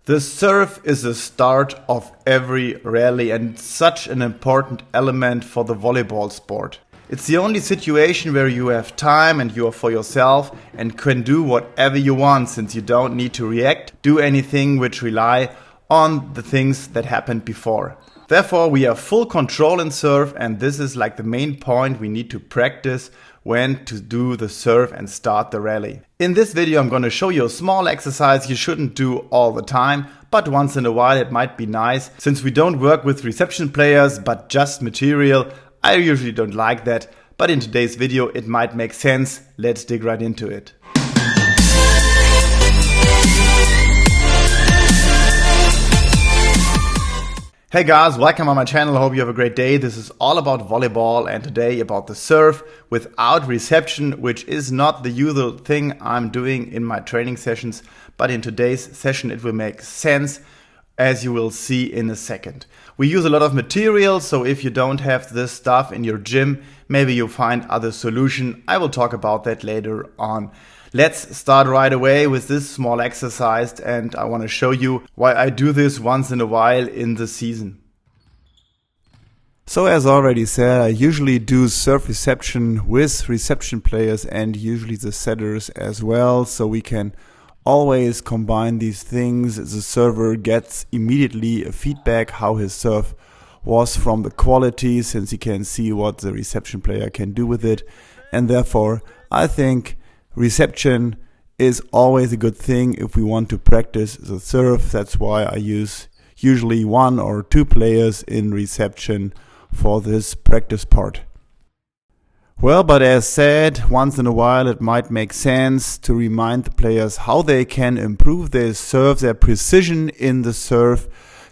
The serve is the start of every rally and such an important element for the volleyball sport. It's the only situation where you have time and you are for yourself and can do whatever you want, since you don't need to react, do anything which rely on the things that happened before. Therefore, we have full control in serve, and this is like the main point we need to practice when to do the serve and start the rally. In this video I'm going to show you a small exercise you shouldn't do all the time, but once in a while it might be nice. Since we don't work with reception players but just material, I usually don't like that, but in today's video it might make sense. Let's dig right into it. Hey guys, welcome on my channel. Hope you have a great day. This is all about volleyball and today about the serve without reception, which is not the usual thing I'm doing in my training sessions, but in today's session it will make sense, as you will see in a second. We use a lot of material, so if you don't have this stuff in your gym, maybe you'll find other solution. I will talk about that later on. Let's start right away with this small exercise, and I want to show you why I do this once in a while in the season. So as already said, I usually do serve reception with reception players and usually the setters as well, so we can always combine these things. The server gets immediately a feedback how his serve was from the quality, since he can see what the reception player can do with it, and therefore I think reception is always a good thing if we want to practice the serve. That's why I use usually 1 or 2 players in reception for this practice part. Well, but as said, once in a while it might make sense to remind the players how they can improve their serve, their precision in the serve,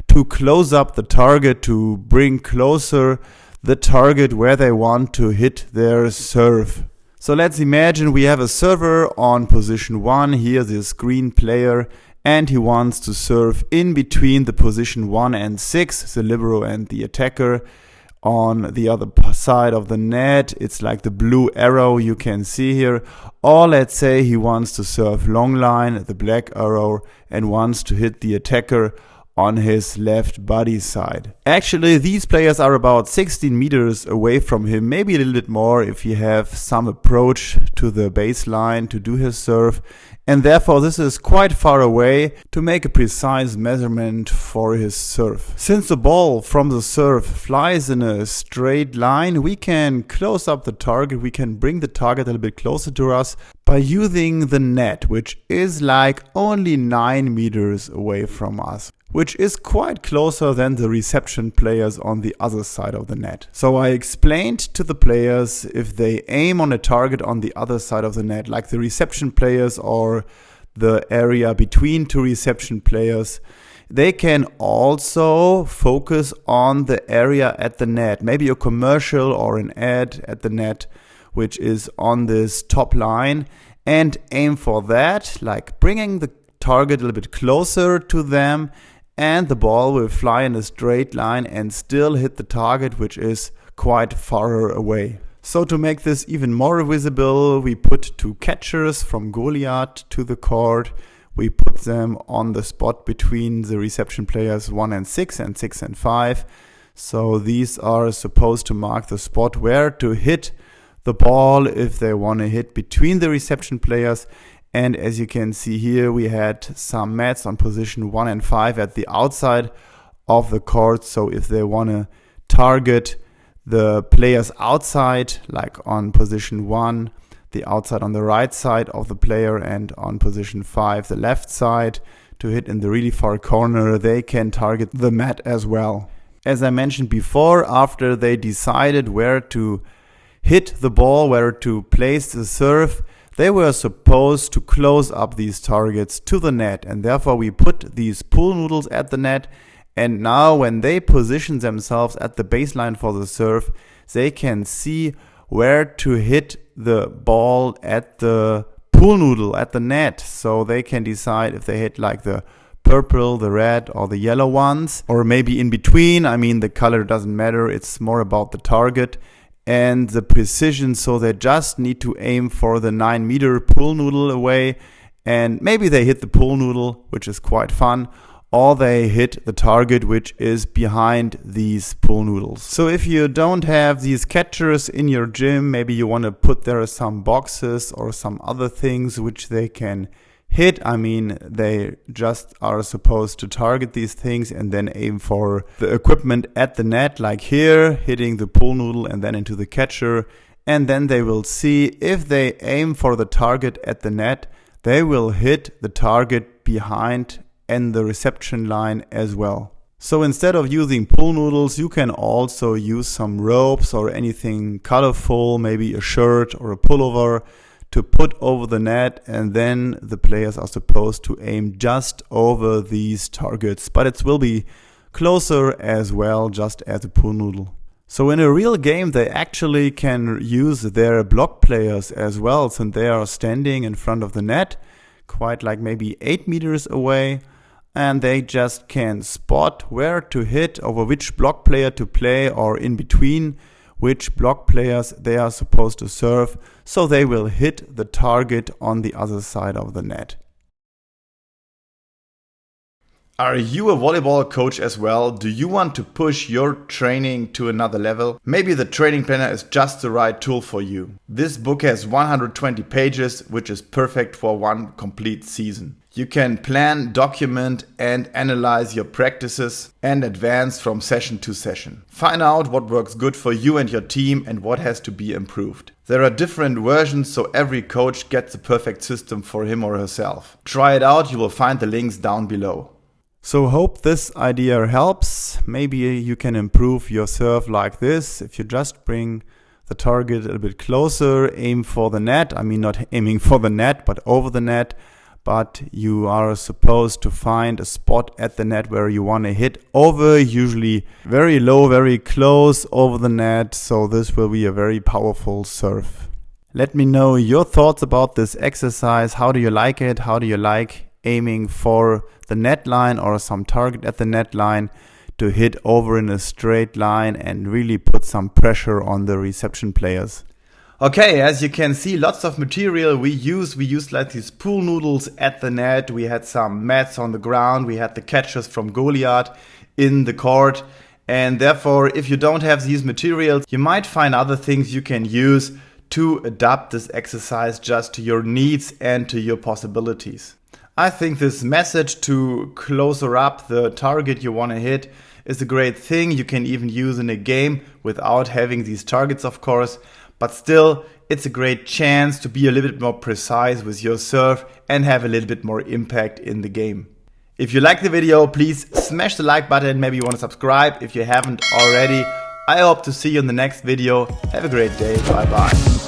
to close up the target, to bring closer the target where they want to hit their serve. So let's imagine we have a server on position 1, here this green player, and he wants to serve in between the position 1 and 6, the libero and the attacker. On the other side of the net, it's like the blue arrow you can see here. Or let's say he wants to serve long line, the black arrow, and wants to hit the attacker on his left body side. Actually, these players are about 16 meters away from him, maybe a little bit more if you have some approach to the baseline to do his serve, and therefore this is quite far away to make a precise measurement for his serve. Since the ball from the serve flies in a straight line, we can close up the target, we can bring the target a little bit closer to us by using the net, which is like only 9 meters away from us, which is quite closer than the reception players on the other side of the net. So I explained to the players, if they aim on a target on the other side of the net, like the reception players or the area between 2 reception players, they can also focus on the area at the net, maybe a commercial or an ad at the net, which is on this top line, and aim for that, like bringing the target a little bit closer to them, and the ball will fly in a straight line and still hit the target, which is quite far away. So to make this even more visible, we put 2 catchers from GOLIATH to the court. We put them on the spot between the reception players 1 and 6 and 6 and 5. So these are supposed to mark the spot where to hit the ball if they want to hit between the reception players. And as you can see here, we had some mats on position 1 and 5 at the outside of the court. So if they want to target the players outside, like on position 1, the outside on the right side of the player, and on position 5, the left side, to hit in the really far corner, they can target the mat as well. As I mentioned before, after they decided where to hit the ball, where to place the serve, they were supposed to close up these targets to the net, and therefore we put these pool noodles at the net, and now when they position themselves at the baseline for the serve, they can see where to hit the ball at the pool noodle, at the net, so they can decide if they hit like the purple, the red, or the yellow ones, or maybe in between. I mean, the color doesn't matter, it's more about the target and the precision, so they just need to aim for the 9-meter pool noodle away, and maybe they hit the pool noodle, which is quite fun, or they hit the target which is behind these pool noodles. So if you don't have these catchers in your gym, maybe you want to put there some boxes or some other things which they can hit. I mean, they just are supposed to target these things and then aim for the equipment at the net, like here, hitting the pool noodle and then into the catcher. And then they will see if they aim for the target at the net, they will hit the target behind and the reception line as well. So instead of using pool noodles, you can also use some ropes or anything colorful, maybe a shirt or a pullover, to put over the net, and then the players are supposed to aim just over these targets. But it will be closer as well, just as a pool noodle. So in a real game, they actually can use their block players as well, since they are standing in front of the net, quite like maybe 8 meters away, and they just can spot where to hit, over which block player to play, or in between which block players they are supposed to serve, so they will hit the target on the other side of the net. Are you a volleyball coach as well? Do you want to push your training to another level? Maybe the training planner is just the right tool for you. This book has 120 pages, which is perfect for one complete season. You can plan, document and analyze your practices and advance from session to session. Find out what works good for you and your team and what has to be improved. There are different versions, so every coach gets the perfect system for him or herself. Try it out, you will find the links down below. So hope this idea helps. Maybe you can improve your serve like this. If you just bring the target a little bit closer, aim for the net. I mean, not aiming for the net, but over the net. But you are supposed to find a spot at the net where you want to hit over, usually very low, very close over the net. So this will be a very powerful serve. Let me know your thoughts about this exercise. How do you like it? How do you like aiming for the net line or some target at the net line to hit over in a straight line and really put some pressure on the reception players? Okay, as you can see, lots of material we used like these pool noodles at the net. We had some mats on the ground. We had the catchers from GOLIATH in the court. And therefore, if you don't have these materials, you might find other things you can use to adapt this exercise just to your needs and to your possibilities. I think this message to closer up the target you want to hit is a great thing. You can even use in a game without having these targets, of course. But still, it's a great chance to be a little bit more precise with your serve and have a little bit more impact in the game. If you like the video, please smash the like button. Maybe you want to subscribe if you haven't already. I hope to see you in the next video. Have a great day. Bye bye.